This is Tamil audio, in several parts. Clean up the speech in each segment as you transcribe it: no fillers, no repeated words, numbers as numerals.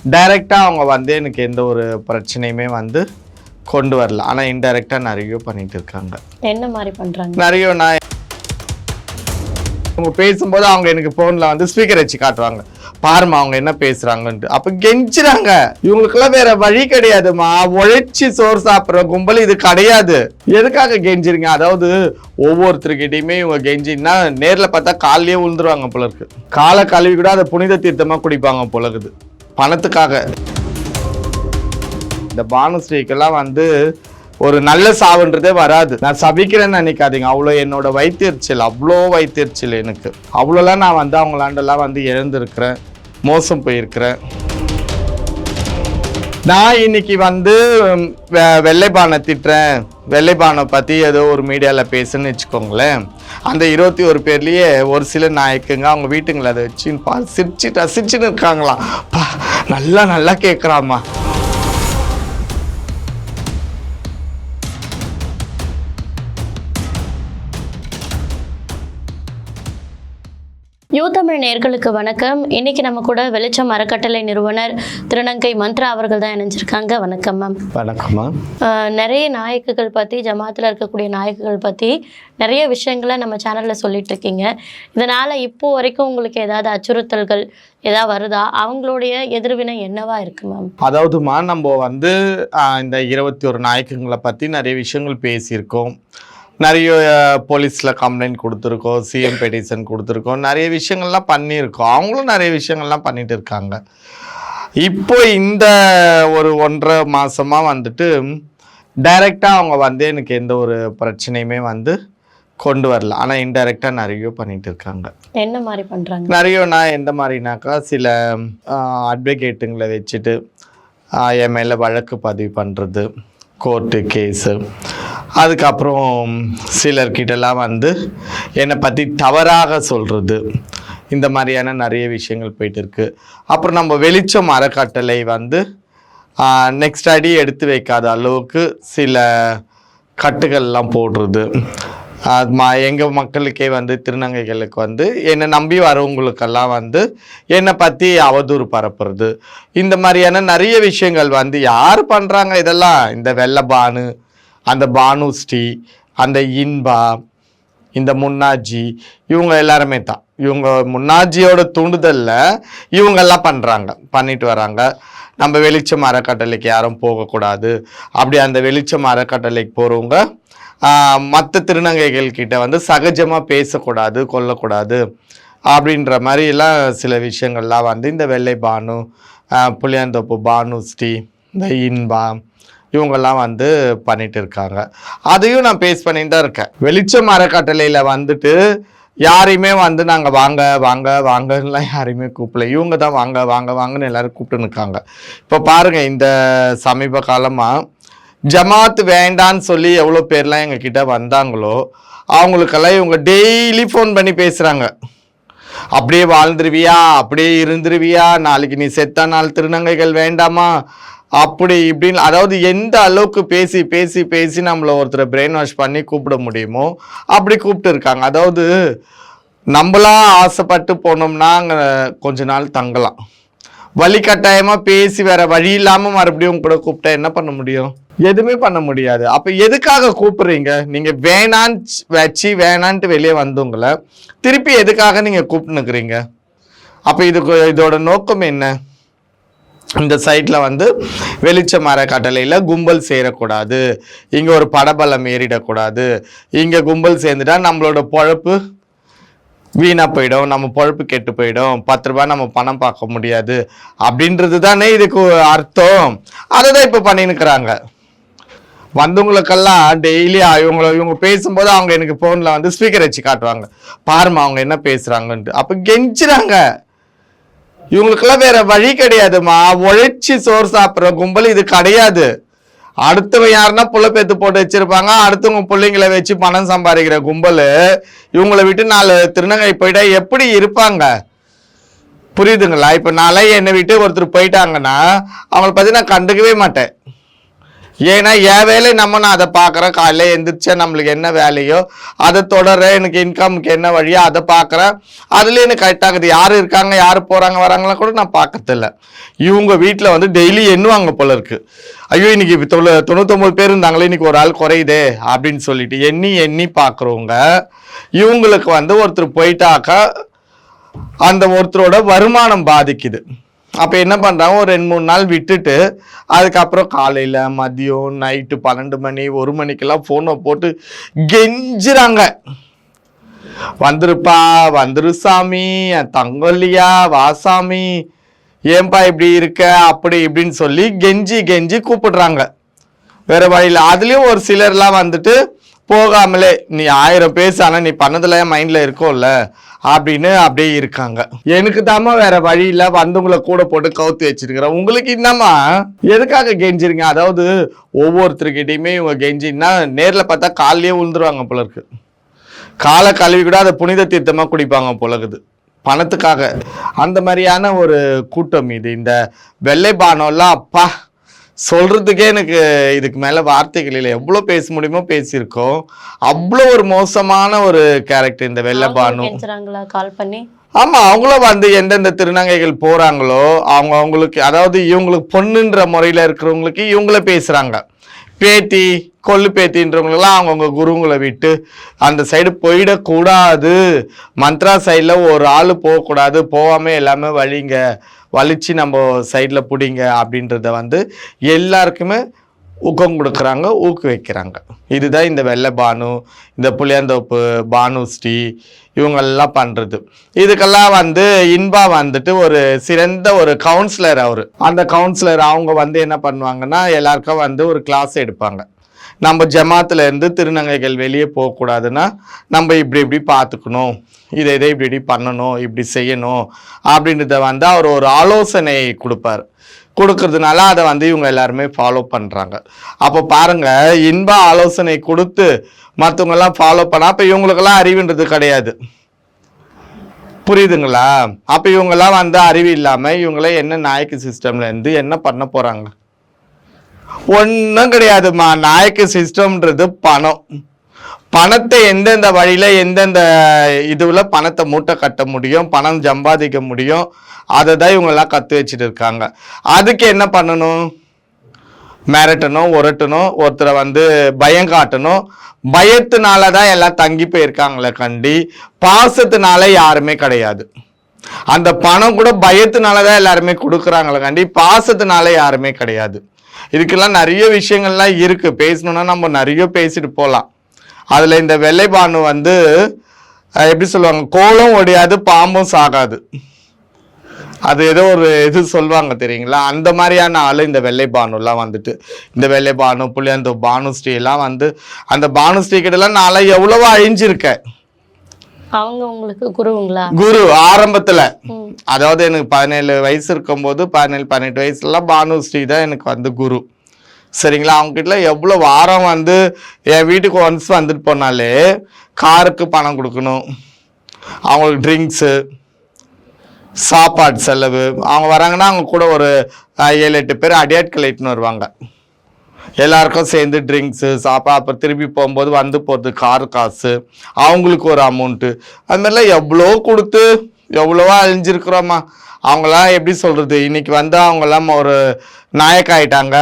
டைரெக்டாக அவங்க வந்து எனக்கு எந்த ஒரு பிரச்சனையுமே வந்து கொண்டு வரல. ஆனால் இன்டைரக்டாக நிறைய பண்ணிட்டு இருக்காங்க. என்ன மாதிரி பண்றாங்க? நிறைய நான் அவங்க பேசும்போது அவங்க எனக்கு ஃபோனில் வந்து ஸ்பீக்கர் வச்சு காட்டுவாங்க, பாருமா அவங்க என்ன பேசுறாங்கன்ட்டு. அப்போ கெஞ்சுறாங்க. இவங்களுக்கெல்லாம் வேற வழி கிடையாதுமா, உழைச்சி சோறு சாப்பிட்ற கும்பல் இது கிடையாது. எதுக்காக கெஞ்சிருங்க? அதாவது ஒவ்வொருத்தருக்கிட்டையுமே இவங்க கெஞ்சின்னா நேரில் பார்த்தா காலையே விழுந்துருவாங்க போல இருக்கு. காலை கழுவி கூட அதை புனித தீர்த்தமாக குடிப்பாங்க போல இருக்குது பணத்துக்காக. இந்த பானுஸ்ரீக்கெல்லாம் வந்து ஒரு நல்ல சாவுன்றதே வராது. நான் சபிக்கிறேன்னு நினைக்காதீங்க. அவ்வளோ என்னோட வயிற்றுச்சல், அவ்வளோ வயிற்றுச்சல் எனக்கு. அவ்வளோலாம் நான் வந்து அவங்களாண்டெல்லாம் வந்து இழந்திருக்கிறேன், மோசம் போயிருக்கிறேன். நான் இன்னைக்கு வந்து வெள்ளைப்பானை திட்டுறேன், வெள்ளைப்பானை பற்றி ஏதோ ஒரு மீடியாவில் பேசுன்னு வச்சுக்கோங்களேன். அந்த 21 பேர்லேயே ஒரு சில நாயக்குங்க அவங்க வீட்டுங்களை அதை வச்சு சிரிச்சுட்டு ரசிச்சுன்னு இருக்காங்களாம். நல்லா கேட்குறாம்மா. யூ தமிழ் நேயர்களுக்கு வணக்கம். இன்னைக்கு நம்ம கூட வெளிச்சம் அறக்கட்டளை நிறுவனர் திருநங்கை மந்த்ரா அவர்கள் தான் இணைஞ்சிருக்காங்க. வணக்கம் மேம். வணக்கம்மா. நிறைய நாயக்குகள் பற்றி, ஜமாத்தில் இருக்கக்கூடிய நாயக்குகள் பற்றி நிறைய விஷயங்களை நம்ம சேனலில் சொல்லிட்டு இருக்கீங்க. இதனால் இப்போ வரைக்கும் உங்களுக்கு ஏதாவது அச்சுறுத்தல்கள் ஏதாவது வருதா? அவங்களுடைய எதிர்வினை என்னவா இருக்கு மேம்? அதாவதுமா, நம்ம வந்து இந்த 21 நாயக்குங்களை பற்றி நிறைய விஷயங்கள் பேசியிருக்கோம். நிறைய போலீஸில் கம்ப்ளைண்ட் கொடுத்துருக்கோம், சிஎம் பெட்டிஷன் கொடுத்துருக்கோம், நிறைய விஷயங்கள்லாம் பண்ணியிருக்கோம். அவங்களும் நிறைய விஷயங்கள்லாம் பண்ணிட்டு இருக்காங்க. இப்போ இந்த ஒரு 1.5 மாதமாக வந்துட்டு டைரெக்டாக அவங்க வந்து எனக்கு எந்த ஒரு பிரச்சனையுமே வந்து கொண்டு வரல. ஆனால் இன்டைரக்டாக நிறைய பண்ணிட்டு இருக்காங்க. என்ன மாதிரி பண்ணுறாங்க? நிறைய நான் எந்த மாதிரினாக்கா, சில அட்வொகேட்டுங்களை வச்சுட்டு என் மேலே வழக்கு பதிவு பண்ணுறது, கோர்ட்டு கேஸு. அதுக்கப்புறம் சிலர்கிட்டலாம் வந்து என்னை பற்றி தவறாக சொல்கிறது, இந்த மாதிரியான நிறைய விஷயங்கள் போயிட்டு இருக்கு. அப்புறம் நம்ம வெளிச்சம் அறக்கட்டளை வந்து நெக்ஸ்ட் அடி எடுத்து வைக்காத அளவுக்கு சில கட்டுகள்லாம் போடுறது. எங்கள் மக்களுக்கே வந்து திருநங்கைகளுக்கு வந்து என்னை நம்பி வரவங்களுக்கெல்லாம் வந்து என்னை பற்றி அவதூறு பரப்புறது, இந்த மாதிரியான நிறைய விஷயங்கள் வந்து யார் பண்ணுறாங்க இதெல்லாம்? இந்த வெள்ளபானு, அந்த பானுஸ்ரீ, அந்த இன்பா, இந்த முன்னாஜி, இவங்க எல்லாருமே தான். இவங்க முன்னாஜியோட தூண்டுதலில் இவங்கெல்லாம் பண்ணிட்டு வராங்க. நம்ம வெளிச்சம் அறக்கட்டளைக்கு யாரும் போகக்கூடாது, அப்படி அந்த வெளிச்சம் அறக்கட்டளைக்கு போகிறவங்க மற்ற திருநங்கைகள் கிட்ட வந்து சகஜமாக பேசக்கூடாது, கொல்லக்கூடாது அப்படின்ற மாதிரிலாம் சில விஷயங்கள்லாம் வந்து இந்த வெள்ளை பானு, புளியாந்தோப்பு பானுஸ்ரீ, இந்த இன்பா, இவங்கெல்லாம் வந்து பண்ணிட்டு இருக்காங்க. அதையும் நான் பேஸ் பண்ணிட்டு தான் இருக்கேன். வெளிச்சம் அறக்கட்டளையில் வந்துட்டு யாரையுமே வந்து நாங்கள் வாங்க வாங்க வாங்கலாம் யாரையுமே கூப்பிடல. இவங்க தான் வாங்க வாங்க வாங்கன்னு எல்லாரும் கூப்பிட்டு நிற்காங்க. இப்போ பாருங்கள், இந்த சமீப காலமாக ஜமாத் வேண்டான்னு சொல்லி எவ்வளோ பேர்லாம் எங்ககிட்ட வந்தாங்களோ அவங்களுக்கெல்லாம் இவங்க டெய்லி ஃபோன் பண்ணி பேசுகிறாங்க. அப்படியே வாழ்ந்துருவியா, அப்படியே இருந்துருவியா, நாளைக்கு நீ செத்தா நாள் திருநங்கைகள் வேண்டாமா, அப்படி இப்படின்னு. அதாவது எந்த அளவுக்கு பேசி பேசி பேசி நம்மளை ஒருத்தரை பிரெயின் வாஷ் பண்ணி கூப்பிட முடியுமோ அப்படி கூப்பிட்டு இருக்காங்க. அதாவது நம்மளாம் ஆசைப்பட்டு போனோம்னா அங்கே கொஞ்ச நாள் தங்கலாம். வழி கட்டாயமாக பேசி வேற வழி இல்லாமல் மறுபடியும் கூட கூப்பிட்டா என்ன பண்ண முடியும்? எதுவுமே பண்ண முடியாது. அப்போ எதுக்காக கூப்பிடுறீங்க? நீங்கள் வேணான்னு வச்சு வேணான்ட்டு வெளியே வந்தவங்களை திருப்பி எதுக்காக நீங்கள் கூப்பிட்டுனுக்குறீங்க? அப்போ இதோட நோக்கம் என்ன? இந்த சைட்டில் வந்து வெளிச்சம் அறக்கட்டளையில் கும்பல் சேரக்கூடாது, இங்கே ஒரு படபலம் ஏறிடக்கூடாது, இங்கே கும்பல் சேர்ந்துட்டா நம்மளோட பொழப்பு வீணாக போயிடும், நம்ம பொழப்பு கெட்டு போயிடும், 10 ரூபாய் நம்ம பணம் பார்க்க முடியாது அப்படின்றது தானே இதுக்கு அர்த்தம். அதை தான் இப்போ பண்ணின்னுக்கிறாங்க. வந்தவங்களுக்கெல்லாம் டெய்லி இவங்க பேசும்போது அவங்க எனக்கு ஃபோனில் வந்து ஸ்பீக்கர் வச்சு காட்டுவாங்க, பாருமா அவங்க என்ன பேசுகிறாங்கன்ட்டு. அப்போ கெஞ்சுறாங்க. இவங்களுக்கெல்லாம் வேற வழி கிடையாதுமா, உழைச்சி சோறு சாப்பிட்ற கும்பல் இது கிடையாது. அடுத்தவங்க யாருன்னா புள்ள பேத்து போட்டு வச்சிருப்பாங்க, அடுத்தவங்க பிள்ளைங்களை வச்சு பணம் சம்பாதிக்கிற கும்பல் இவங்களை விட்டு 4 திருநங்கை போயிட்டா எப்படி இருப்பாங்க? புரியுதுங்களா? இப்போ நாளை என்னை விட்டு ஒருத்தர் போயிட்டாங்கன்னா அவங்களை பற்றி நான் கண்டுக்கவே மாட்டேன். ஏன்னா என் வேலை நான் அதை பார்க்குறேன். காலையில் எழுந்திரிச்சா நம்மளுக்கு என்ன வேலையோ அதை தொடர, எனக்கு இன்கமுக்கு என்ன வழியோ அதை பார்க்குறேன். அதுலேயே எனக்கு கரெக்டாகுது. யார் இருக்காங்க, யார் போகிறாங்க வராங்களா கூட நான் பார்க்கறதில்ல. இவங்க வீட்டில் வந்து டெய்லி எண்ணுவாங்க போல இருக்கு. ஐயோ இன்னைக்கு 99 பேர் இருந்தாங்களே, இன்னைக்கு ஒரு ஆள் குறையுதே அப்படின்னு சொல்லிட்டு எண்ணி பார்க்குறவங்க இவங்களுக்கு வந்து ஒருத்தர் போயிட்டாக்கா அந்த ஒருத்தரோட வருமானம் பாதிக்குது. அப்போ என்ன பண்ணுறாங்க, ஒரு 2-3 நாள் விட்டுட்டு அதுக்கப்புறம் காலையில் மதியம் நைட்டு 12 மணி 1 மணிக்கெல்லாம் ஃபோனை போட்டு கெஞ்சுறாங்க, வந்துருப்பா வந்துரு சாமி, என் தங்கம் இல்லையா, வா சாமி, ஏன்பா இப்படி இருக்க, அப்படி இப்படின்னு சொல்லி கெஞ்சி கூப்பிடுறாங்க. வேற வழியில் அதுலேயும் ஒரு சிலர்லாம் வந்துட்டு போகாமலே நீ 1000 பேசு, ஆனால் நீ பண்ணதில் என் மைண்டில் இருக்கும்ல அப்படின்னு அப்படியே இருக்காங்க. எனக்கு தாம்மா வேற வழியில் வந்தவங்களை கூட போட்டு கவுத்து வச்சிருக்கிறேன். உங்களுக்கு என்னம்மா எதுக்காக கெஞ்சிருங்க? அதாவது ஒவ்வொருத்தருக்கிட்டையுமே இவங்க கெஞ்சின்னா நேரில் பார்த்தா காலையே விழுந்துருவாங்க போல இருக்கு. காலை கழுவி கூட அதை புனித தீர்த்தமாக குடிப்பாங்க போலகுது பணத்துக்காக. அந்த மாதிரியான ஒரு கூட்டம் இது. இந்த வெள்ளை பானம்லாம் அப்பா சொல்றதுக்கே எனக்கு இதுக்கு மேல வார்த்தைகள் இல்லை. எவ்வளோ பேச முடியுமோ பேசியிருக்கோம். அவ்வளோ ஒரு மோசமான ஒரு கேரக்டர் இந்த வெள்ளை பானு. கால் பண்ணி ஆமா, அவங்களும் வந்து எந்தெந்த திருநங்கைகள் போறாங்களோ அவங்களுக்கு, அதாவது இவங்களுக்கு பொண்ணுன்ற முறையில இருக்கிறவங்களுக்கு இவங்கள பேசுறாங்க. பேத்தி கொல்லு பேத்தின்றவங்களெல்லாம் அவங்கவுங்க குருங்களை விட்டு அந்த சைடு போயிடக்கூடாது, மந்த்ரா சைடில் ஒரு ஆள் போகக்கூடாது, போகாமல் எல்லாமே வலிச்சு நம்ம சைடில் பிடிங்க அப்படின்றத வந்து எல்லாருக்குமே ஊக்கம் கொடுக்குறாங்க, ஊக்குவிக்கிறாங்க. இதுதான் இந்த வெள்ளை பானு, இந்த புளியாந்தோப்பு பானுஸ்ரீ இவங்கெல்லாம் பண்ணுறது. இதுக்கெல்லாம் வந்து இன்பா வந்துட்டு ஒரு சிறந்த ஒரு கவுன்சிலர். அந்த கவுன்சிலர் அவங்க வந்து என்ன பண்ணுவாங்கன்னா எல்லாருக்கும் வந்து ஒரு கிளாஸ் எடுப்பாங்க. நம்ம ஜமாத்துல இருந்து திருநங்கைகள் வெளியே போகக்கூடாதுன்னா நம்ம இப்படி பார்த்துக்கணும், இதை இப்படி பண்ணணும், இப்படி செய்யணும் அப்படின்றத வந்து அவர் ஒரு ஆலோசனை கொடுக்கறதுனால அதை வந்து இவங்க எல்லாருமே ஃபாலோ பண்ணுறாங்க. அப்போ பாருங்க, இன்ப ஆலோசனை கொடுத்து மற்றவங்கெல்லாம் ஃபாலோ பண்ண, அப்போ இவங்களுக்கெல்லாம் அறிவுன்றது கிடையாது. புரியுதுங்களா? அப்போ இவங்கெல்லாம் வந்து அறிவு இல்லாமல் இவங்களாம் என்ன நாயக்கு சிஸ்டம்ல இருந்து என்ன பண்ண போகிறாங்க? ஒன்றும் கிடையாதுமா. நாயக்கு சிஸ்டம்ன்றது பணத்தை எந்தெந்த வழியில் எந்தெந்த இதுவில் பணத்தை மூட்டை கட்ட முடியும், பணம் சம்பாதிக்க முடியும், அதை தான் இவங்கெல்லாம் கற்று வச்சுட்டு இருக்காங்க. அதுக்கு என்ன பண்ணணும்? மிரட்டணும், உரட்டணும், ஒருத்தரை வந்து பயம் காட்டணும். பயத்தினால தான் எல்லாம் தங்கி போயிருக்காங்களே கண்டி, பாசத்தினால யாருமே கிடையாது. அந்த பணம் கூட பயத்தினால தான் எல்லாருமே கொடுக்குறாங்களே கண்டி, பாசத்தினால யாருமே கிடையாது. இதுக்கெல்லாம் நிறைய விஷயங்கள்லாம் இருக்கு, பேசணும்னா நம்ம நிறைய பேசிட்டு போகலாம். அதில் இந்த வெள்ளைபானு வந்து எப்படி சொல்லுவாங்க, கோலம் ஒடியாது பாம்பும் சாகாது, அது ஏதோ ஒரு இது சொல்லுவாங்க தெரியுங்களா? அந்த மாதிரியான ஆளு இந்த வெள்ளைபானுலாம் வந்துட்டு. இந்த வெள்ளைபானு புளியாந்தோ பானுஸ்ரீ எல்லாம் வந்து அந்த பானுஸ்ரீ கிட்டலாம் நான் எவ்வளவோ அழிஞ்சிருக்கேன். அவங்க உங்களுக்கு குருங்களா? குரு ஆரம்பத்துல, அதாவது எனக்கு 17 வயசு இருக்கும்போது 17-18 வயசுலாம் பானுஸ்ரீ தான் எனக்கு வந்து குரு. சரிங்களா? அவங்க கிட்ட எவ்வளோ வாரம் வந்து என் வீட்டுக்கு ஒன்ஸ் வந்துட்டு போனாலே காருக்கு பணம் கொடுக்கணும், அவங்களுக்கு ட்ரிங்க்ஸு, சாப்பாடு செலவு. அவங்க வராங்கன்னா அவங்க கூட ஒரு 7-8 பேர் அடியாட்கள் இட்டுன்னு வருவாங்க. எல்லாருக்கும் சேர்ந்து ட்ரிங்க்ஸு சாப்பாடு, அப்புறம் திருப்பி போகும்போது வந்து போகிறது கார் காசு, அவங்களுக்கு ஒரு அமௌண்ட்டு, அது மாதிரிலாம் எவ்வளோ கொடுத்து எவ்வளோவா அழிஞ்சிருக்கிறோம்மா. அவங்களாம் எப்படி சொல்கிறது, இன்னைக்கு வந்து அவங்கெல்லாம் ஒரு நாயக்க ஆயிட்டாங்க,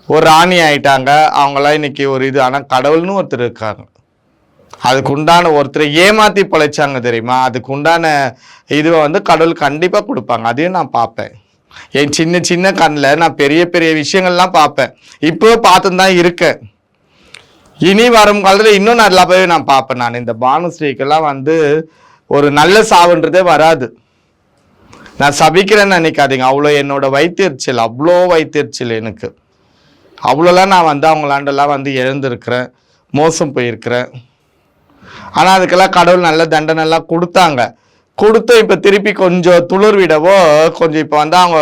ஒரு ராணி ஆயிட்டாங்க. அவங்களாம் இன்னைக்கு ஒரு இது. ஆனால் கடவுள்னு ஒருத்தர் இருக்காங்க, அதுக்கு உண்டான ஒருத்தரை ஏமாற்றி பிழைச்சாங்க தெரியுமா? அதுக்கு உண்டான இதுவை வந்து கடவுள் கண்டிப்பாக கொடுப்பாங்க. அதையும் நான் பார்ப்பேன். என் சின்ன கண்ணில் நான் பெரிய பெரிய விஷயங்கள்லாம் பார்ப்பேன். இப்போ பார்த்துன்னு தான் இருக்கேன். இனி வரும் காலத்தில் இன்னும் நல்லா போய் நான் பார்ப்பேன். நான் இந்த பானுஸ்ரீக்கெல்லாம் வந்து ஒரு நல்ல சாவுன்றதே வராது. நான் சபிக்கிறேன்னு நினைக்காதீங்க. அவ்வளோ என்னோட வைத்தறிச்சல், அவ்வளோ வைத்தறிச்சல் எனக்கு. அவ்வளோலாம் நான் வந்து அவங்களாண்டெல்லாம் வந்து இழந்திருக்கிறேன், மோசம் போயிருக்கிறேன். ஆனால் அதுக்கெல்லாம் கடவுள் நல்ல தண்டனைலாம் கொடுத்து இப்போ திருப்பி கொஞ்சம் துளிர் விடவோ கொஞ்சம் இப்போ வந்து அவங்க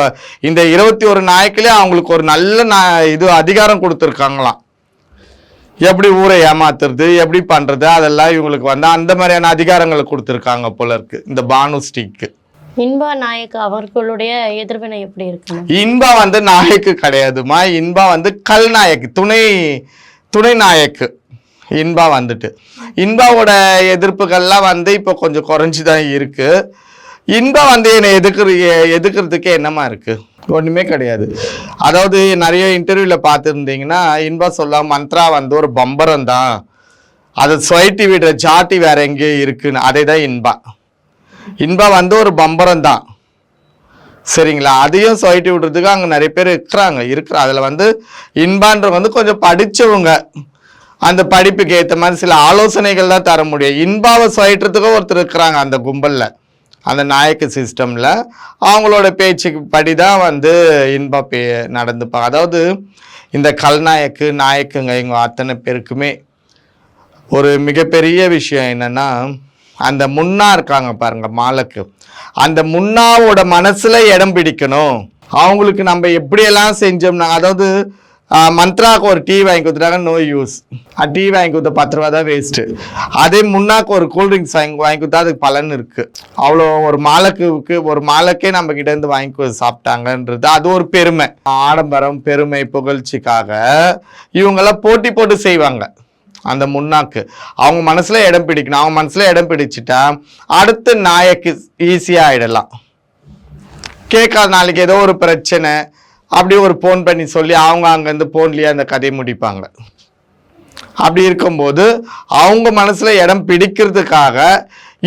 இந்த 21 நாயக்கிலே அவங்களுக்கு ஒரு நல்ல இது அதிகாரம் கொடுத்துருக்காங்களாம். எப்படி ஊரை ஏமாத்துறது, எப்படி பண்ணுறது, அதெல்லாம் இவங்களுக்கு வந்து அந்த மாதிரியான அதிகாரங்களை கொடுத்துருக்காங்க போல இருக்கு இந்த பானுஸ்ரீக்கு. இன்பா நாயக் அவர்களுடைய எதிர்வினை எப்படி இருக்கு? இன்பா வந்து நாயக்கு கிடையாதுமா, இன்பா வந்து கல்நாயக்கு, துணை நாயக்கு இன்பா வந்துட்டு. இன்பாவோட எதிர்ப்புகள்லாம் வந்து இப்போ கொஞ்சம் குறைஞ்சிதான் இருக்கு. இன்பா வந்து என்னை எதுக்குறதுக்கு என்னமா இருக்கு? ஒன்றுமே கிடையாது. அதாவது நிறைய இன்டர்வியூவில் பார்த்துருந்தீங்கன்னா இன்பா சொல்ல மந்த்ரா வந்து ஒரு பம்பரம் தான், அதை சொயட்டி விடுற ஜாட்டி வேற எங்கேயோ இருக்குன்னு. அதே தான் இன்பா வந்து ஒரு பம்பரம் தான், சரிங்களா? அதையும் சொயட்டி விடுறதுக்கு அங்கே நிறைய பேர் இருக்கிற அதில் வந்து இன்பான்ற வந்து கொஞ்சம் படித்தவங்க, அந்த படிப்புக்கு ஏற்ற மாதிரி சில ஆலோசனைகள் தான் தர முடியும். இன்பாவை சொயட்டுறதுக்கும் ஒருத்தர் இருக்கிறாங்க அந்த கும்பலில், அந்த நாயக்கு சிஸ்டமில். அவங்களோட பேச்சுக்கு படி தான் வந்து இன்பா நடந்துப்பாங்க. அதாவது இந்த கல்நாயக்கு நாயக்குங்க இவங்க அத்தனை பேருக்குமே ஒரு மிகப்பெரிய விஷயம் என்னன்னா, அந்த முன்னா இருக்காங்க பாருங்க மாலக்கு, அந்த முன்னாவோட மனசுல இடம் பிடிக்கணும். அவங்களுக்கு நம்ம எப்படியெல்லாம் செஞ்சோம்னா, அதாவது மந்த்ராவுக்கு ஒரு டீ வாங்கி கொடுத்துட்டாங்க, நோ யூஸ். டீ வாங்கி கொடுத்த 10 ரூபா தான் வேஸ்ட்டு. அதே முன்னாக்கு ஒரு கூல்ட்ரிங்க்ஸ் வாங்கி கொடுத்தா அதுக்கு பலன் இருக்கு. அவ்வளோ ஒரு மாலக்கே நம்ம கிட்ட இருந்து வாங்கி சாப்பிட்டாங்கன்றது அது ஒரு பெருமை, ஆடம்பரம், பெருமை, புகழ்ச்சிக்காக இவங்கெல்லாம் போட்டி போட்டு செய்வாங்க. அந்த முன்னாக்கு அவங்க மனசுல இடம் பிடிக்கணும். அவங்க மனசுல இடம் பிடிச்சிட்டா அடுத்த நாயக்கு ஈஸியா ஆயிடலாம். கேட்காத நாளைக்கு ஏதோ ஒரு பிரச்சனை அப்படி ஒரு போன் பண்ணி சொல்லி அவங்க அங்கேருந்து போன்லயே அந்த கதையை முடிப்பாங்க. அப்படி இருக்கும்போது அவங்க மனசுல இடம் பிடிக்கிறதுக்காக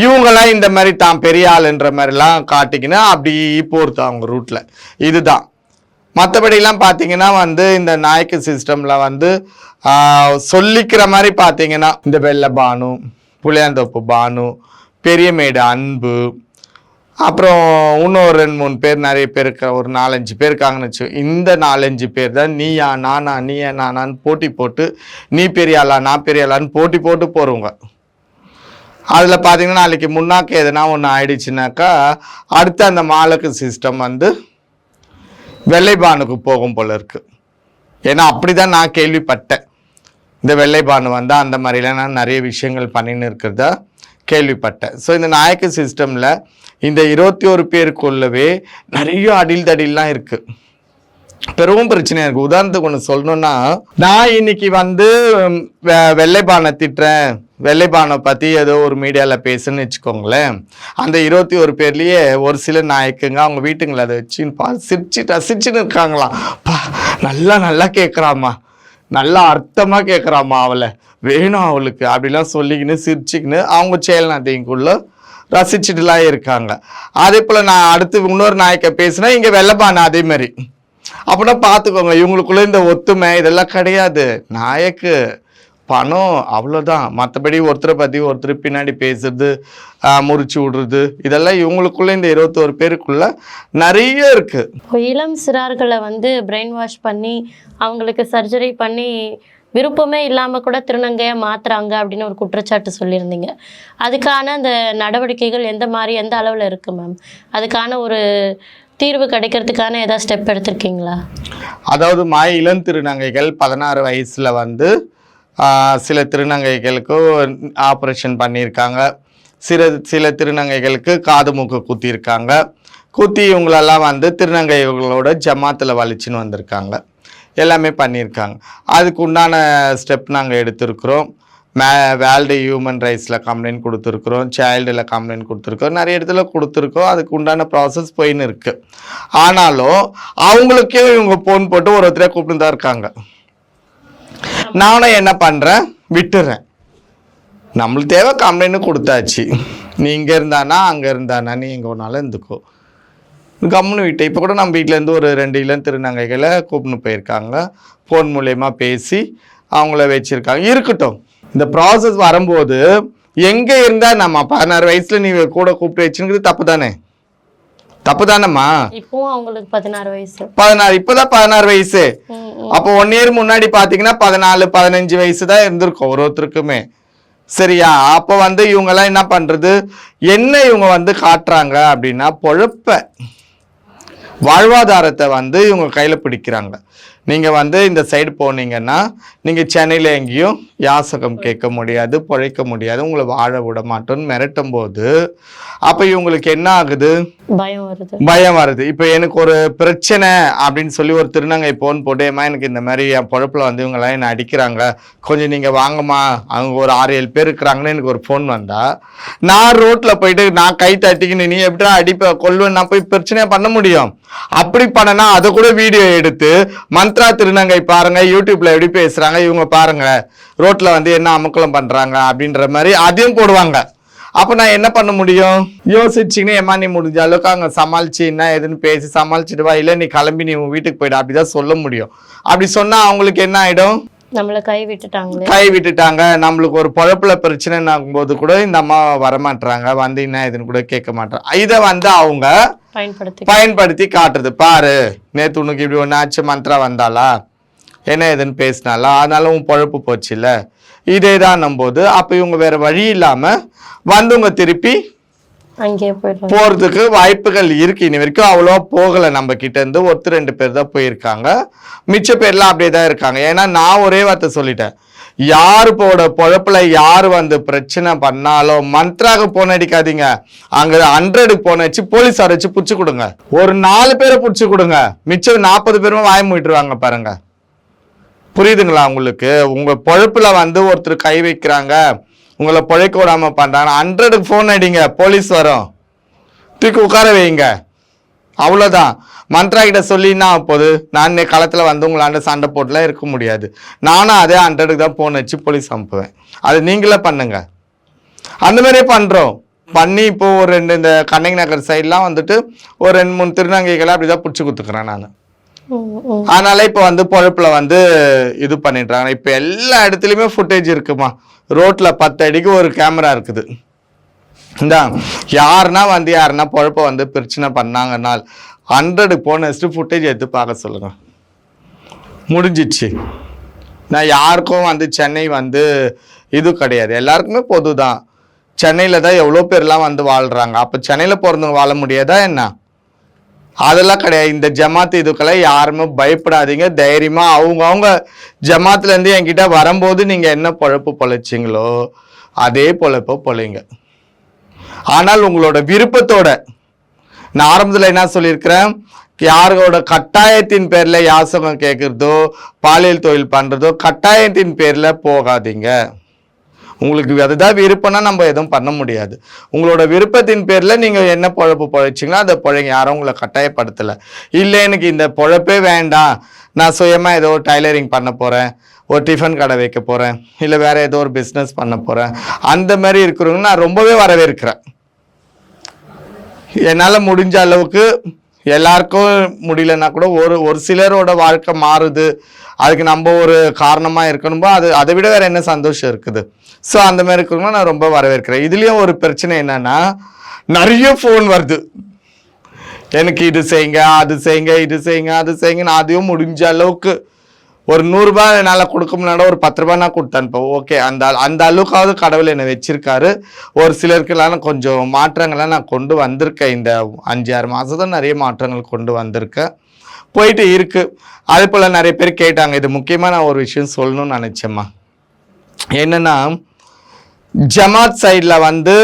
இவங்கெல்லாம் இந்த மாதிரி தான் பெரிய ஆளுன்ற மாதிரிலாம் காட்டிக்கின்னு அப்படி போறது அவங்க ரூட்ல. இதுதான். மற்றபடிலாம் பார்த்தீங்கன்னா வந்து இந்த நாயக்கு சிஸ்டமில் வந்து சொல்லிக்கிற மாதிரி பார்த்தீங்கன்னா இந்த வெள்ளை பானு, புளியாந்தோப்பு பானு, பெரியமேடு அன்பு, அப்புறம் இன்னும் 2-3 பேர், நிறைய பேர் இருக்கிற ஒரு 4-5 பேர் இருக்காங்கன்னு வச்சு. இந்த 4-5 பேர் தான் நீயா நானா நீயா நானான்னு போட்டி போட்டு, நீ பெரியாளா நான் பெரியாளான்னு போட்டி போட்டு போகிறவங்க. அதில் பார்த்தீங்கன்னா நாளைக்கு முன்னாக்க எதனா ஒன்று ஆயிடுச்சுனாக்கா அடுத்து அந்த மாலக்கு சிஸ்டம் வந்து வெள்ளைபானுக்கு போகும் போல இருக்கு. ஏன்னா அப்படிதான் நான் கேள்விப்பட்டேன். இந்த வெள்ளைபானு வந்து அந்த மாதிரிலாம் நான் நிறைய விஷயங்கள் பண்ணின்னு இருக்கிறதா கேள்விப்பட்டேன். ஸோ இந்த நாயக்கு சிஸ்டமில் இந்த 21 பேருக்குள்ளவே நிறைய அடில் தடில்லாம் இருக்கு, பெரும் பிரச்சனையா இருக்கு. உதாரணத்துக்கு ஒன்று சொல்லணும்னா, நான் இன்னைக்கு வந்து வெள்ளைபானை திட்டுறேன், வெள்ளைபானை பற்றி ஏதோ ஒரு மீடியாவில் பேசுன்னு வச்சுக்கோங்களேன். அந்த 21 பேர்லேயே ஒரு சில நாயக்குங்க அவங்க வீட்டுங்களை அதை வச்சு ரசிச்சுன்னு இருக்காங்களாம். நல்லா கேட்குறாம்மா, நல்லா அர்த்தமாக கேட்குறாம்மா, அவளை வேணும் அவளுக்கு அப்படிலாம் சொல்லிக்கின்னு சிரிச்சுக்கின்னு அவங்க செயல்நாத்தைக்குள்ள ரசிச்சுட்டுலாம் இருக்காங்க. அதே போல் நான் அடுத்து இன்னொரு நாயக்கை பேசுனா இங்கே வெள்ளைபானை அதே மாதிரி. அப்படின்னா பார்த்துக்கோங்க, இவங்களுக்குள்ள இந்த ஒத்துமை இதெல்லாம் கிடையாது. நாயக்கு பணம் அவ்வளோதான். மற்றபடி ஒருத்தரை பற்றி ஒருத்தர் பின்னாடி பேசுறது, முறிச்சு விடுறது, இதெல்லாம் இவங்களுக்குள்ள இந்த 21 பேருக்குள்ள நிறைய இருக்கு. இளம் சிறார்களை வந்து பிரெயின் வாஷ் பண்ணி அவங்களுக்கு சர்ஜரி பண்ணி விருப்பமே இல்லாமல் கூட திருநங்கையாக மாற்றுறாங்க அப்படின்னு ஒரு குற்றச்சாட்டு சொல்லியிருந்தீங்க. அதுக்கான அந்த நடவடிக்கைகள் எந்த அளவில் இருக்குது மேம்? அதுக்கான ஒரு தீர்வு கிடைக்கிறதுக்கான ஏதாவது ஸ்டெப் எடுத்திருக்கீங்களா? அதாவது இளம் திருநங்கைகள் 16 வயசுல வந்து சில திருநங்கைகளுக்கு ஆப்ரேஷன் பண்ணியிருக்காங்க. சில திருநங்கைகளுக்கு காது மூக்கு குத்தியிருக்காங்க. குத்தி இவங்களெல்லாம் வந்து திருநங்கைகளோட ஜமாத்தில் வலிச்சுன்னு வந்திருக்காங்க. எல்லாமே பண்ணியிருக்காங்க. அதுக்கு உண்டான ஸ்டெப் நாங்கள் எடுத்திருக்கிறோம். வேர்ல்டு ஹியூமன் ரைட்ஸில் கம்ப்ளைண்ட் கொடுத்துருக்குறோம், சைல்டில் கம்ப்ளைண்ட் கொடுத்துருக்கோம், நிறைய இடத்துல கொடுத்துருக்கோம். அதுக்கு உண்டான ப்ராசஸ் போயின்னு இருக்குது. ஆனாலும் அவங்களுக்கே இவங்க ஃபோன் போட்டு ஒருத்தரையாக கூப்பிட்டு தான் இருக்காங்க. நானும் என்ன பண்ணுறேன், விட்டுறேன். நம்மளுக்கு தேவை கம்ப்ளைண்ட் கொடுத்தாச்சு, நீ இங்கே இருந்தானா அங்கே இருந்தானா நீ எங்கே ஒன்றாலும் இருந்துக்கோ, கம்முன்னு விட்டு. இப்போ கூட நம்ம வீட்டிலேருந்து ஒரு 2 இளம் திருநங்கைகளை கூப்பிட்டு போயிருக்காங்க. ஃபோன் மூலயமா பேசி அவங்கள வச்சுருக்காங்க. இருக்கட்டும், இந்த ப்ராசஸ் வரும்போது எங்கே இருந்தால் நம்ம 16 வயசில் நீ கூட கூப்பிட்டு வச்சுங்கிறது தப்பு தானே? தப்பு தானேம்மா? இப்போ அவங்களுக்கு 16 வயசு. 16, இப்போதான் 16 வயசு. அப்போ 1 இயர் முன்னாடி பார்த்தீங்கன்னா 14, 15 வயசு தான் இருந்திருக்கும் ஒருத்தருக்குமே. சரியா? அப்போ வந்து இவங்கெல்லாம் என்ன பண்ணுறது, என்ன இவங்க வந்து காட்டுறாங்க அப்படின்னா, வாழ்வாதாரத்தை வந்து இவங்க கையில் பிடிக்கிறாங்க. நீங்கள் வந்து இந்த சைடு போனீங்கன்னா நீங்கள் சென்னையில் எங்கேயும் யாசகம் கேட்க முடியாது, பிழைக்க முடியாது, உங்களை வாழ விட மாட்டோன்னு மிரட்டும் போது அப்போ இவங்களுக்கு என்ன ஆகுது? பயம் வருது. இப்போ எனக்கு ஒரு பிரச்சனை அப்படின்னு சொல்லி ஒரு திருநங்கை போன் போட்டு, ஏமா எனக்கு இந்த மாதிரி என் பொழப்பில் வந்து இவங்கெல்லாம் என்னை அடிக்கிறாங்க, கொஞ்சம் நீங்கள் வாங்கம்மா, அவங்க ஒரு 6-7 பேர் இருக்கிறாங்கன்னு எனக்கு ஒரு ஃபோன் வந்தா நான் ரோட்டில் போயிட்டு நான் கை தட்டிக்கின்னு நீ எப்படி அடிப்ப கொள்வேன் நான் போய் பிரச்சனையாக பண்ண முடியும்? அப்படி பண்ணனா அதை கூட வீடியோ எடுத்து மந்த்ரா திருநங்கை பாருங்க யூடியூப்ல எப்படி பேசுறாங்க, இவங்க பாருங்க ரோட்ல வந்து என்ன அமக்கலம் பண்றாங்க அப்படின்ற மாதிரி அதையும் போடுவாங்க. அப்போ நான் என்ன பண்ண முடியும்? யோசிச்சிங்கன்னா ஏமா நீ முடிஞ்ச அளவுக்கு அங்கே சமாளிச்சு என்ன எதுன்னு பேசி சமாளிச்சுட்டு வா, இல்லை நீ கிளம்பி நீ உன் வீட்டுக்கு போயிடு, அப்படிதான் சொல்ல முடியும். அப்படி சொன்னா அவங்களுக்கு என்ன ஆயிடும்? நம்மள கை விட்டுட்டாங்க. நம்மளுக்கு ஒரு பொழப்புல பிரச்சனை ஆகும்போது கூட இந்த அம்மா வரமாட்டாங்க, வந்து என்ன எதுன்னு கூட கேட்க மாட்டாங்க. இதை வந்து அவங்க பயன்படுத்தி காட்டுறது. பாரு நேத்து உனக்கு இப்படி ஒன்று ஆச்சு, மந்த்ரா வந்தாளா, என்ன எதுன்னு பேசினாலா, அதனால உன் பொழப்பு போச்சு இல்ல, இதே தான் நம்போது அப்போ இவங்க வேற வழி இல்லாம வந்தவங்க திருப்பி போறதுக்கு வாய்ப்புகள் இருக்கு. இனி வரைக்கும் அவ்வளோ போகலை நம்ம கிட்ட இருந்து, 1-2 பேர் தான் போயிருக்காங்க, மிச்ச பேர்லாம் அப்படியே தான் இருக்காங்க. ஏன்னா நான் ஒரே வார்த்தை சொல்லிட்டேன், யாரு போட பொழப்புல யாரு வந்து பிரச்சனை பண்ணாலும் மந்த்ராக போன் அடிக்காதீங்க, அங்க 100 போன் வச்சு போலீஸார் வச்சு புடிச்சு கொடுங்க, ஒரு 4 பேரை புடிச்சு கொடுங்க, மிச்சம் 40 பேரும் வாய மூட்டுருவாங்க பாருங்க. புரியுதுங்களா உங்களுக்கு? உங்க பொழப்புல வந்து ஒருத்தர் கை வைக்கிறாங்க, உங்களை பிழைக்க விடாம பண்றாங்க, 100 போன் அடிங்க, போலீஸ் வரும், தூக்கி உட்கார வைங்க, அவ்வளவுதான். மந்த்ரா கிட்ட சொல்லினா போது நான் களத்துல வந்து உங்களாண்ட சண்டை போட்டுலாம் இருக்க முடியாது. நானும் அதே 100 தான் போன் வச்சு போலீஸ் அனுப்புவேன். அது நீங்களே பண்ணுங்க. அந்த மாதிரியே பண்றோம். பண்ணி இப்போ ஒரு 2 இந்த கண்ணகி நகர் சைட்லாம் வந்துட்டு ஒரு 2-3 திருநங்கைகளை அப்படிதான் பிடிச்சி கொடுத்துக்கிறேன் நான். அதனால இப்ப வந்து பொழப்புல வந்து இது பண்ணிடுறாங்க. இப்ப எல்லா இடத்துலயுமே ஃபுட்டேஜ் இருக்குமா, ரோட்ல 10 அடிக்கு ஒரு கேமரா இருக்குது. இந்த யாருன்னா பொழப்ப வந்து பிரச்சனை பண்ணாங்கன்னால் 100 போன ஃபுட்டேஜ் எடுத்து பார்க்க சொல்லுங்க, முடிஞ்சிச்சு. நான் யாருக்கும் வந்து சென்னை வந்து இது கிடையாது, எல்லாருக்குமே பொதுதான். சென்னையில தான் எவ்வளோ பேர்லாம் வந்து வாழ்றாங்க, அப்ப சென்னையில பிறந்தவங்க வாழ முடியாதா என்ன? அதெல்லாம் கிடையாது. இந்த ஜமாத் இதுக்கெல்லாம் யாருமே பயப்படாதீங்க, தைரியமா அவங்க ஜமாத்துல இருந்து என்கிட்ட வரும்போது நீங்க என்ன பொழப்பு பொழைச்சிங்களோ அதே பொழப்ப பொழைங்க. ஆனால் உங்களோட விருப்பத்தோட. நான் ஆரம்பத்துல என்ன சொல்லியிருக்கிறேன், யாரோட கட்டாயத்தின் பேர்ல யாசகம் கேட்கறதோ பாலியல் தொழில் பண்றதோ கட்டாயத்தின் பேர்ல போகாதீங்க. உங்களுக்கு அதுதான் விருப்பம்னா நம்ம எதுவும் பண்ண முடியாது. உங்களோட விருப்பத்தின் பேர்ல நீங்க என்ன பொழப்பு பொழைச்சிங்களோ அதை பொழைங்க, யாரும் உங்களை கட்டாயப்படுத்தல. இல்லை எனக்கு இந்த பொழப்பே வேண்டாம், நான் சுயமா ஏதோ ஒரு டைலரிங் பண்ண போறேன், ஒரு டிஃபன் கடை வைக்க போறேன், இல்லை வேற ஏதோ ஒரு பிஸ்னஸ் பண்ண போறேன், அந்த மாதிரி இருக்கிறவங்க நான் ரொம்பவே வரவேற்கிறேன். என்னால் முடிஞ்ச அளவுக்கு எல்லாருக்கும் முடியலன்னா கூட ஒரு சிலரோட வாழ்க்கை மாறுது, அதுக்கு நம்ம ஒரு காரணமாக இருக்கணும்போ அதை விட வேற என்ன சந்தோஷம் இருக்குது. ஸோ அந்த மாதிரி இருக்கிறவங்க நான் ரொம்ப வரவேற்கிறேன். இதுலேயும் ஒரு பிரச்சனை என்னன்னா, நிறைய ஃபோன் வருது, எனக்கு இது செய்யுங்க அது செய்யுங்க இது செய்யுங்க அது செய்யுங்க. நான் அதையும் முடிஞ்ச அளவுக்கு ஒரு 100 ரூபாய் என்னால் கொடுக்க முடியாத ஒரு 10 ரூபாய் நான் கொடுத்து அனுப்பேன். ஓகே, அந்த அளவுக்காவது கடவுள் என்னை வச்சிருக்காரு. ஒரு சிலருக்கெல்லாம் கொஞ்சம் மாற்றங்கள்லாம் நான் கொண்டு வந்திருக்கேன். இந்த 5-6 மாதம் நிறைய மாற்றங்கள் கொண்டு வந்திருக்கேன், போயிட்டு இருக்கு. அதே போல் நிறைய பேர் கேட்டாங்க, இது முக்கியமாக நான் ஒரு விஷயம் சொல்லணும்னு நினச்சேம்மா. என்னன்னா, ஜமாத் சைடில் வந்து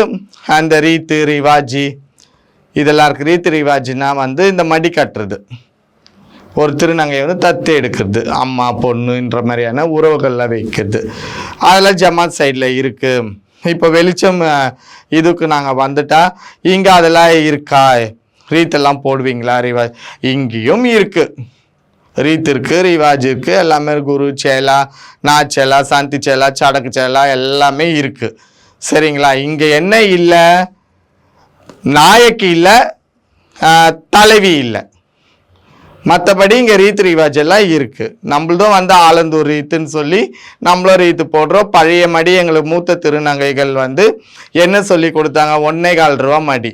அந்த ரீத்து ரிவாஜி இதெல்லாம் இருக்குது. ரீத்து ரிவாஜினா வந்து இந்த மடி கட்டுறது, ஒரு திருநங்கையை வந்து தத்து எடுக்கிறது, அம்மா பொண்ணுன்ற மாதிரியான உறவுகள்லாம் வைக்கிறது, அதெல்லாம் ஜமாத் சைடில் இருக்குது. இப்போ வெளிச்சம் இதுக்கு நாங்கள் வந்துட்டா இங்கே அதெல்லாம் இருக்கா, ரீத்தெல்லாம் போடுவீங்களா? ரிவாஜ் இங்கேயும் இருக்குது, ரீத் இருக்குது, ரிவாஜ் இருக்குது, எல்லாமே குரு சேலா, நாச்சேலா, சாந்தி சேலா, சடக்கு சேலா எல்லாமே இருக்குது. சரிங்களா? இங்கே என்ன இல்லை, நாயக்கு இல்லை, தலைவி இல்லை, மற்றபடி இங்கே ரீத் ரிவாஜ் எல்லாம் இருக்குது. நம்மளதும் வந்து ஆலந்தூர் ரீத்துன்னு சொல்லி நம்மளும் ரீத்து போடுறோம். பழைய மடி எங்களுக்கு மூத்த திருநங்கைகள் வந்து என்ன சொல்லி கொடுத்தாங்க, 1.25 ரூபா மடி,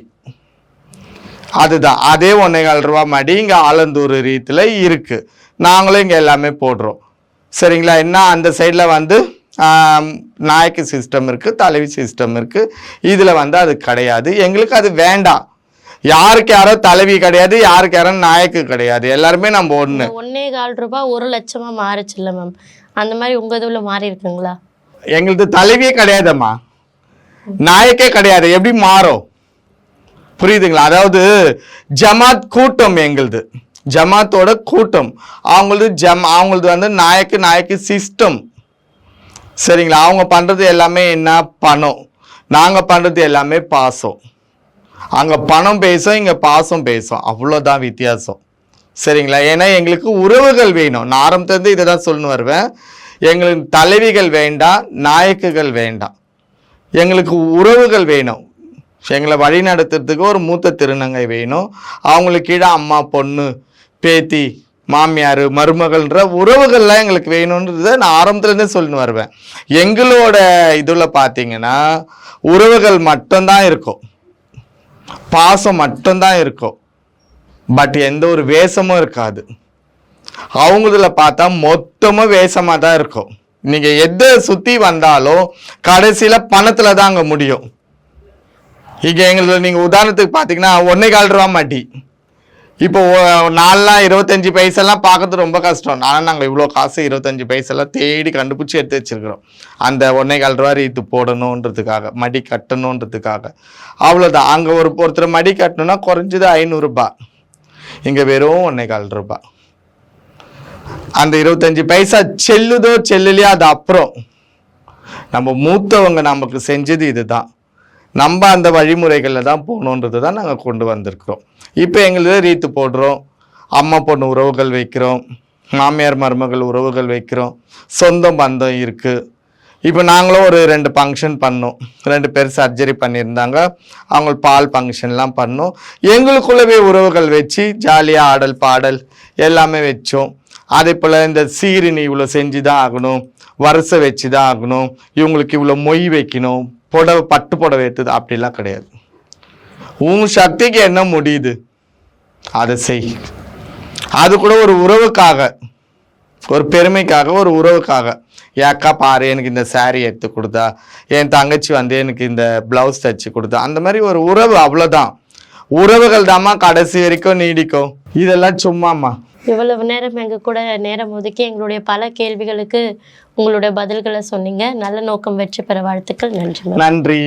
அதுதான் அதே 1.25 ரூபா மடி இங்கே ஆலந்தூர் ரீத்தில் இருக்குது. நாங்களும் இங்கே எல்லாமே போடுறோம். சரிங்களா? என்ன அந்த சைடில் வந்து நாயக்கு சிஸ்டம் இருக்குது, தலைவி சிஸ்டம் இருக்குது. இதில் வந்து அது கிடையாது, எங்களுக்கு அது வேண்டாம். யாருக்கு யாரோ தலைவி கிடையாது, யாருக்கு யாரோ நாயக்கு கிடையாது, எல்லாருமே நம்ம ஒண்ணு. 1.25 ரூபாய் 1 லட்சமா மாறுச்சு இல்ல மேம், அந்த மாதிரி உங்க இதுல மாறி இருக்குங்களா? எங்களுது தலைவியே கிடையாதும்மா, நாயக்கே கிடையாது, எப்படி மாறும்? புரியுதுங்களா? அதாவது ஜமாத் கூட்டம், எங்களுது ஜமாத்தோட கூட்டம், அவங்களது வந்து நாயக்கு சிஸ்டம். சரிங்களா? அவங்க பண்றது எல்லாமே என்ன? பணம். நாங்க பண்றது எல்லாமே பாசம். அங்க பணம் பேசும், இங்க பாசம் பேசும், அவ்வளோதான் வித்தியாசம். சரிங்களா? ஏன்னா எங்களுக்கு உறவுகள் வேணும். நான் ஆரம்பத்துலேருந்து இதை தான் சொல்லணும் வருவேன். எங்களுக்கு தலைவிகள் வேண்டாம், நாயக்குகள் வேண்டாம், எங்களுக்கு உறவுகள் வேணும். எங்களை வழி நடத்துறதுக்கு ஒரு மூத்த திருநங்கை வேணும். அவங்களுக்கு கீழே அம்மா, பொண்ணு, பேத்தி, மாமியார், மருமகள்ன்ற உறவுகள்லாம் எங்களுக்கு வேணுன்றதை நான் ஆரம்பத்துலேருந்தே சொல்லின்னு வருவேன். எங்களோட இதில் பார்த்தீங்கன்னா உறவுகள் மட்டும்தான் இருக்கும், பாசம் மட்டும்தான் இருக்கும், பட் எந்த ஒரு வேஷமும் இருக்காது. அவங்களதுல பார்த்தா மொத்தமும் வேஷமாக தான் இருக்கும். நீங்கள் எதை சுற்றி வந்தாலும் கடைசியில் பணத்தில் தான் அங்கே முடியும். இங்கே எங்களுக்கு நீங்கள் உதாரணத்துக்கு பார்த்தீங்கன்னா 1.25 ரூபா மட்டி, இப்போ 25 பைசெல்லாம் பார்க்கறது ரொம்ப கஷ்டம். ஆனால் நாங்கள் இவ்வளோ காசு 25 பைசெல்லாம் தேடி கண்டுபிடிச்சி எடுத்து வச்சிருக்கிறோம். அந்த 1.25 ரூபா ரீத்து போடணுன்றதுக்காக, மடி கட்டணுன்றதுக்காக. அவ்வளோதான். அங்கே ஒருத்தர் மடி கட்டணும்னா குறைஞ்சது 500 ரூபாய், இங்கே வெறும் 1.25 ரூபாய். அந்த 25 பைசா செல்லுதோ செல்லுலையோ அது அப்புறம். நம்ம மூத்தவங்க நமக்கு செஞ்சது இதுதான். நம்ம அந்த வழிமுறைகளில் தான் போகணுன்றது தான் நாங்கள் கொண்டு வந்திருக்கிறோம். இப்போ எங்களுக்கு ரீத்து போடுறோம், அம்மா பொண்ணு உறவுகள் வைக்கிறோம், மாமியார் மருமகள் உறவுகள் வைக்கிறோம், சொந்த பந்தம் இருக்குது. இப்போ நாங்களும் ஒரு 2 ஃபங்க்ஷன் பண்ணோம். 2 பேர் சர்ஜரி பண்ணியிருந்தாங்க, அவங்க பால் ஃபங்க்ஷன்லாம் பண்ணோம். எங்களுக்குள்ளவே உறவுகள் வச்சு ஜாலியாக ஆடல் பாடல் எல்லாமே வச்சோம். அதே போல் இந்த சீரினி இவ்வளோ செஞ்சு தான் ஆகணும், வரிசை வச்சு தான் ஆகணும், இவங்களுக்கு இவ்வளோ மொய் வைக்கணும், புடவை பட்டு புடவை எடுத்தது அப்படிலாம் கிடையாது. உன் சக்திக்கு என்ன முடியுது அதை செய். அது கூட ஒரு உறவுக்காக, ஒரு பெருமைக்காக, ஒரு உறவுக்காக. ஏக்கா பாரு எனக்கு இந்த சாரீ எடுத்து கொடுத்தா, என் தங்கச்சி வந்து எனக்கு இந்த ப்ளவுஸ் தைச்சு கொடுத்தா, அந்த மாதிரி ஒரு உறவு, அவ்வளோதான். உறவுகள் தாம்மா கடைசி வரைக்கும் நீடிக்கும். இதெல்லாம் சும்மாம்மா. இவ்வளவு நேரம் எங்கள் கூட நேரம் ஒதுக்கி எங்களுடைய பல கேள்விகளுக்கு உங்களுடைய பதில்களை சொன்னீங்க. நல்ல நோக்கம் வெற்றி பெற வாழ்த்துக்கள். நன்றி. நன்றி.